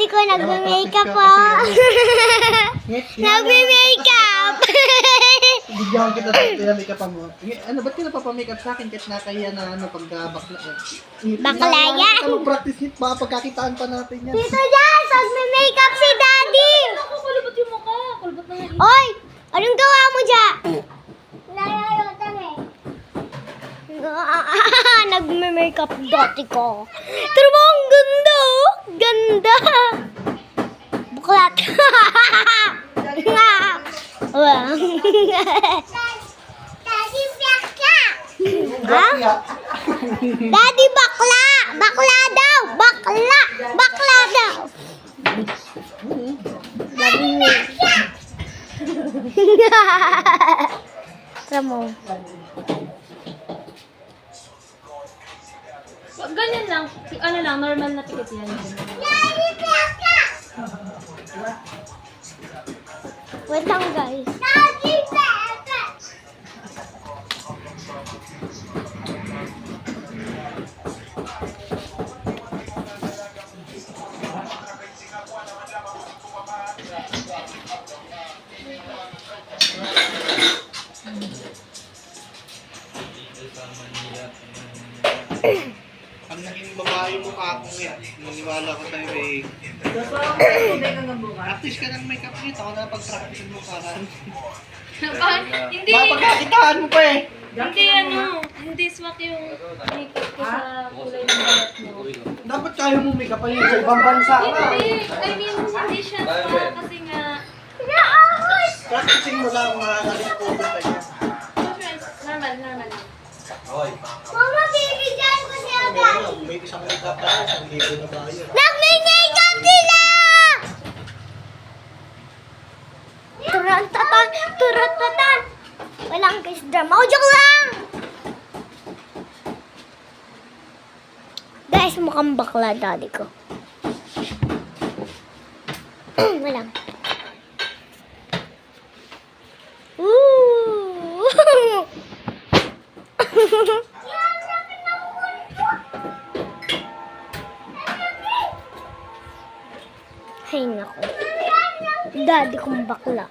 Daddy ko nagme-makeup po. Nagme-makeup. Bigyan kita sa makeup mo. Ano, ba't ka napapa-makeup sa akin? Kahit nakaya na ano, pagka-bakla. Bakla yan. Mag-practice hit, baka pagkakitaan pa natin yan. Tito Jazz, magme-makeup si Daddy. Ako, kulubot yung mukha. Kulubot na nga. Oy, anong gawa mo dyan? Nagme-makeup dati ko. Pero mo, ang ganda oh. Ganda. Buklat. Daddy bakla. Ha? Daddy bakla. Bakla daw. Bakla. Bakla daw. Ramo. Pag ganyan lang, ano lang, normal na tikit yan. Wait lang guys. Pag naging babae mo ka ako ngayon, maniwala ko sa'yo eh. Practice ka ng makeup nito, ako na pag-practice mo para. Hindi, Mapagkakitaan mo pa eh. hindi ano, hindi swak yung makeup ko sa kulay ng balat mo. Dapat kaya mo makeup yun sa ibang bansa ka. Hindi, I mean, hindi siya swak kasi nga, Practicing mo lang mga kalikutan tayo. normal, normal. Mama, bibigyan ko siya guys. May isang makeup tayo, 1,000 na ba yun? Nagme-makeup sila! Turantatan! Turantatan! Walang kiss drama. O, joke lang! Guys, mukhang bakla daddy ko. Walang. Ooh! Hay nako. Daddy kong bakla.